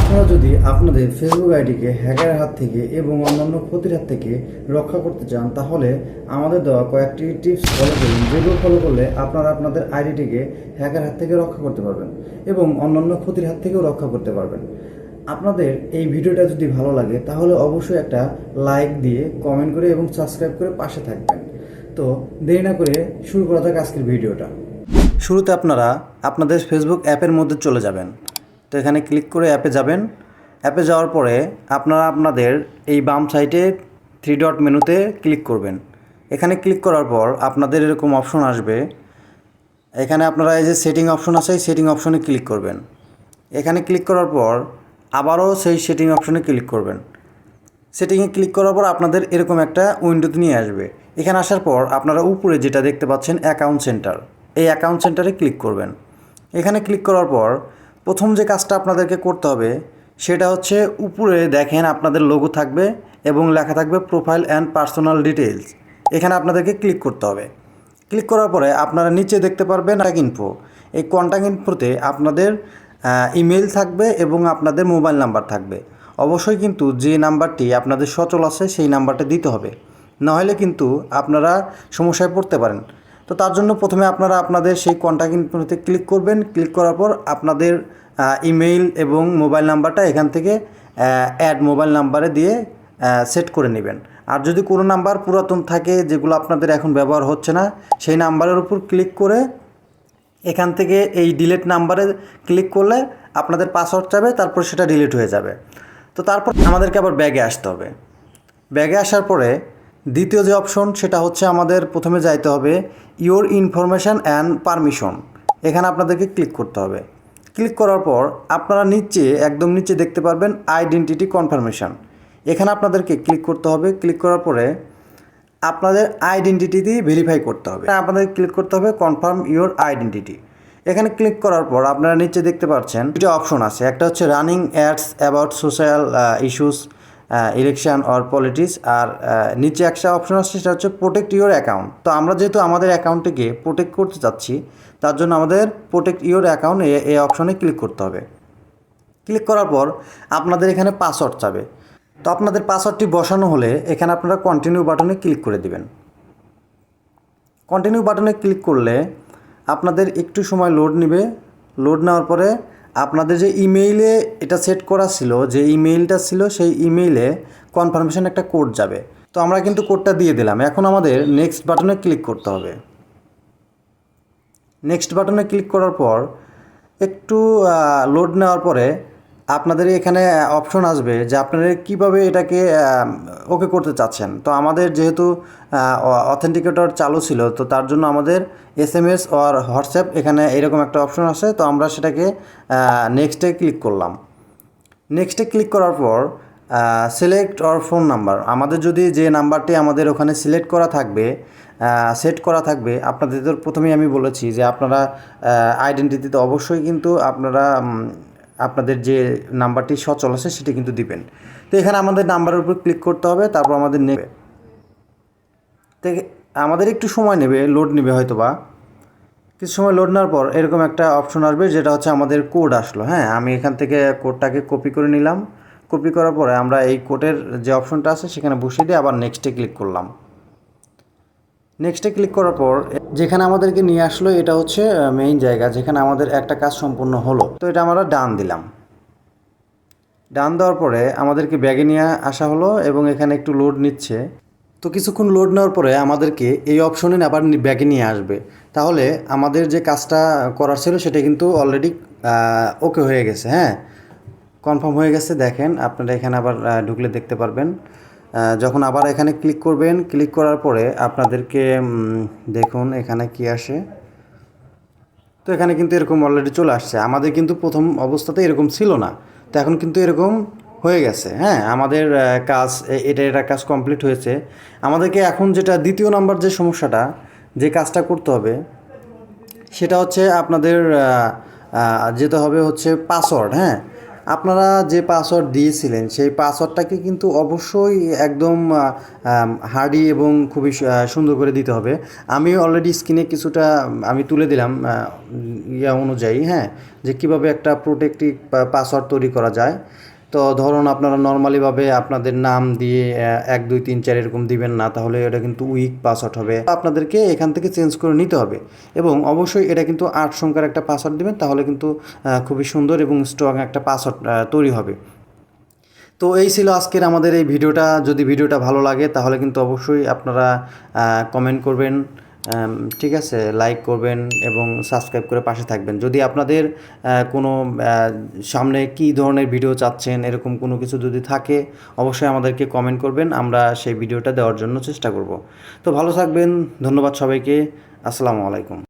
আপনারা যদি আপনাদের ফেসবুক আইডিকে হ্যাকারের হাত থেকে এবং অন্যান্য ক্ষতির হাত থেকে রক্ষা করতে চান, তাহলে আমাদের দেওয়া কয়েকটি টিপস ফলো করুন, যেগুলো ফলো করলে আপনারা আপনাদের আইডিটিকে হ্যাকারের হাত থেকে রক্ষা করতে পারবেন এবং অন্যান্য ক্ষতির হাত থেকেও রক্ষা করতে পারবেন। আপনাদের এই ভিডিওটা যদি ভালো লাগে তাহলে অবশ্যই একটা লাইক দিয়ে কমেন্ট করে এবং সাবস্ক্রাইব করে পাশে থাকবেন। তো দেরি না করে শুরু করা যাক আজকের ভিডিওটা। শুরুতে আপনারা আপনাদের ফেসবুক অ্যাপের মধ্যে চলে যাবেন। তো এখানে ক্লিক করে অ্যাপে যাবেন। অ্যাপে যাওয়ার পরে আপনারা আপনাদের এই বাম সাইডে 3 ডট মেনুতে ক্লিক করবেন। এখানে ক্লিক করার পর আপনাদের এরকম অপশন আসবে। এখানে আপনারা এই যে সেটিং অপশন আছে, এই সেটিং অপশনে ক্লিক করবেন। এখানে ক্লিক করার পর আবারও সেই সেটিং অপশনে ক্লিক করবেন। সেটিংয়ে ক্লিক করার পর আপনাদের এরকম একটা উইন্ডোতে নিয়ে আসবে। এখানে আসার পর আপনারা উপরে যেটা দেখতে পাচ্ছেন অ্যাকাউন্ট সেন্টার, এই অ্যাকাউন্ট সেন্টারে ক্লিক করবেন। এখানে ক্লিক করার পর প্রথম যে কাজটা আপনাদেরকে করতে হবে সেটা হচ্ছে, উপরে দেখেন আপনাদের লোগো থাকবে এবং লেখা থাকবে প্রোফাইল অ্যান্ড পার্সোনাল ডিটেইলস। এখানে আপনাদেরকে ক্লিক করতে হবে। ক্লিক করার পরে আপনারা নিচে দেখতে পারবেন কন্ট্যাক্ট ইনফো। এই কন্ট্যাক্ট ইনফোতে আপনাদের ইমেল থাকবে এবং আপনাদের মোবাইল নাম্বার থাকবে। অবশ্যই কিন্তু যে নাম্বারটি আপনাদের সচল আছে সেই নাম্বারটা দিতে হবে, নাহলে কিন্তু আপনারা সমস্যায় পড়তে পারেন। তো তার জন্য প্রথমে আপনারা আপনাদের সেই কন্ট্যাক্ট ইনফোতে ক্লিক করবেন। ক্লিক করার পর আপনাদের ইমেইল এবং মোবাইল নাম্বারটা এখান থেকে অ্যাড মোবাইল নাম্বারে দিয়ে সেট করে নেবেন। আর যদি কোনো নাম্বার পুরাতন থাকে যেগুলো আপনাদের এখন ব্যবহার হচ্ছে না, সেই নাম্বারের উপর ক্লিক করে এখান থেকে এই ডিলিট নাম্বারে ক্লিক করলে আপনাদের পাসওয়ার্ড চাবে, তারপর সেটা ডিলিট হয়ে যাবে। তো তারপর আমাদেরকে আবার ব্যাগে আসতে হবে। ব্যাগে আসার পরে দ্বিতীয় যে অপশন সেটা হচ্ছে, আমাদের প্রথমে যাইতে হবে ইওর ইনফরমেশান অ্যান্ড পারমিশন। এখানে আপনাদেরকে ক্লিক করতে হবে। ক্লিক করার পর আপনারা নিচে একদম নিচে দেখতে পারবেন আইডেন্টিটি কনফার্মেশন। এখানে আপনাদেরকে ক্লিক করতে হবে। ক্লিক করার পরে আপনাদের আইডেন্টিটি দিয়ে ভেরিফাই করতে হবে। আপনাদের ক্লিক করতে হবে কনফার্ম ইওর আইডেন্টিটি। এখানে ক্লিক করার পর আপনারা নিচে দেখতে পাচ্ছেন দুটো অপশন আছে। একটা হচ্ছে running ads about social issues, election or politics, আর নিচে একটা অপশন আছে সেটা হচ্ছে প্রোটেক্ট ইওর অ্যাকাউন্ট। তো আমরা যেহেতু আমাদের অ্যাকাউন্টটিকে প্রোটেক্ট করতে চাচ্ছি, তার জন্য আমাদের প্রোটেক্ট ইওর অ্যাকাউন্ট এই অপশনে ক্লিক করতে হবে। ক্লিক করার পর আপনাদের এখানে পাসওয়ার্ড চাবে। তো আপনাদের পাসওয়ার্ডটি বসানো হলে এখানে আপনারা কন্টিনিউ বাটনে ক্লিক করে দিবেন। কন্টিনিউ বাটনে ক্লিক করলে আপনাদের একটু সময় লোড নেবে। লোড নেওয়ার পরে আপনাদের যে ইমেইলে এটা সেট করা ছিল, যে ইমেইলটা ছিল, সেই ইমেইলে কনফার্মেশন একটা কোড যাবে। তো আমরা কিন্তু কোডটা দিয়ে দিলাম। এখন আমাদের নেক্সট বাটনে ক্লিক করতে হবে। নেক্সট বাটনে ক্লিক করার পর একটু লোড নেওয়ার পরে আপনাদের এখানে অপশন আসবে যে আপনারা কীভাবে এটাকে ওকে করতে চাচ্ছেন। তো আমাদের যেহেতু অথেন্টিকেটর চালু ছিল, তো তার জন্য আমাদের SMS আর হোয়াটসঅ্যাপ এখানে এরকম একটা অপশন আছে। তো আমরা সেটাকে নেক্সটে ক্লিক করলাম। নেক্সটে ক্লিক করার পর সিলেক্ট অর ফোন নাম্বার, আমাদের যদি যে নাম্বারটি আমাদের ওখানে সিলেক্ট করা থাকবে, সেট করা থাকবে, আপনাদের তো প্রথমেই আমি বলেছি যে আপনারা আইডেন্টিটিতে অবশ্যই কিন্তু আপনারা আপনাদের যে নাম্বারটি সচল আছে সেটি কিন্তু দিবেন। তো এখানে আমাদের নাম্বারের উপর ক্লিক করতে হবে, তারপর আমাদের নেবে। তো আমাদের একটু সময় নেবে, লোড নেবে হয়তো বা কিছু সময়। লোড নেওয়ার পর এরকম একটা অপশন আসবে যেটা হচ্ছে আমাদের কোড আসলো। হ্যাঁ, আমি এখান থেকে কোডটাকে কপি করে নিলাম। কপি করার পরে আমরা এই কোডের যে অপশনটা আছে সেখানে বসিয়ে দিয়ে আবার নেক্সটে ক্লিক করলাম। নেক্সটে ক্লিক করার পর যেখানে আমাদেরকে নিয়ে আসলো এটা হচ্ছে মেইন জায়গা যেখানে আমাদের একটা কাজ সম্পূর্ণ হলো। তো এটা আমরা ডান দিলাম। ডান দেওয়ার পরে আমাদেরকে ব্যাগে নিয়ে আসা হলো এবং এখানে একটু লোড নিচ্ছে। তো কিছুক্ষণ লোড নেওয়ার পরে আমাদেরকে এই অপশনে আবার ব্যাগে নিয়ে আসবে। তাহলে আমাদের যে কাজটা করার ছিল সেটা কিন্তু অলরেডি ওকে হয়ে গেছে। হ্যাঁ, কনফার্ম হয়ে গেছে। দেখেন আপনারা এখানে আবার ঢুকলে দেখতে পারবেন। যখন আবার এখানে ক্লিক করবেন, ক্লিক করার পরে আপনাদেরকে দেখুন এখানে কি আসে। তো এখানে কিন্তু এরকম অলরেডি চলে আসছে। আমাদের কিন্তু প্রথম অবস্থাতে এরকম ছিল না, তো এখন কিন্তু এরকম হয়ে গেছে। হ্যাঁ, আমাদের কাজ এটা কাজ কমপ্লিট হয়েছে। আমাদেরকে এখন যেটা দ্বিতীয় নাম্বার যে সমস্যাটা, যে কাজটা করতে হবে সেটা হচ্ছে আপনাদের যেতে হবে হচ্ছে পাসওয়ার্ড। হ্যাঁ, আপনারা যে পাসওয়ার্ড দিয়েছিলেন সেই পাসওয়ার্ডটাকে কিন্তু অবশ্যই একদম হার্ডি এবং খুবই সুন্দর করে দিতে হবে। আমি অলরেডি স্ক্রিনে কিছুটা আমি তুলে দিলাম ইয়া অনুযায়ী, হ্যাঁ, যে কীভাবে একটা প্রোটেক্টিভ পাসওয়ার্ড তৈরি করা যায়। তো ধরুন আপনারা নর্মালিভাবে আপনাদের নাম দিয়ে 1 2 3 4 এরকম দিবেন না, তাহলে এটা কিন্তু উইক পাসওয়ার্ড হবে। আপনাদেরকে এখান থেকে চেঞ্জ করে নিতে হবে এবং অবশ্যই এটা কিন্তু 8 সংখ্যার একটা পাসওয়ার্ড দিবেন, তাহলে কিন্তু খুবই সুন্দর এবং স্ট্রং একটা পাসওয়ার্ড তৈরি হবে। তো এই ছিল আজকের আমাদের এই ভিডিওটা। যদি ভিডিওটা ভালো লাগে তাহলে কিন্তু অবশ্যই আপনারা কমেন্ট করবেন, ঠিক আছে, লাইক করবেন এবং সাবস্ক্রাইব করে পাশে থাকবেন। যদি আপনাদের কোনো সামনে কী ধরনের ভিডিও চাচ্ছেন এরকম কোনো কিছু যদি থাকে অবশ্যই আমাদেরকে কমেন্ট করবেন, আমরা সেই ভিডিওটা দেওয়ার জন্য চেষ্টা করব। তো ভালো থাকবেন, ধন্যবাদ সবাইকে, আসসালামু আলাইকুম।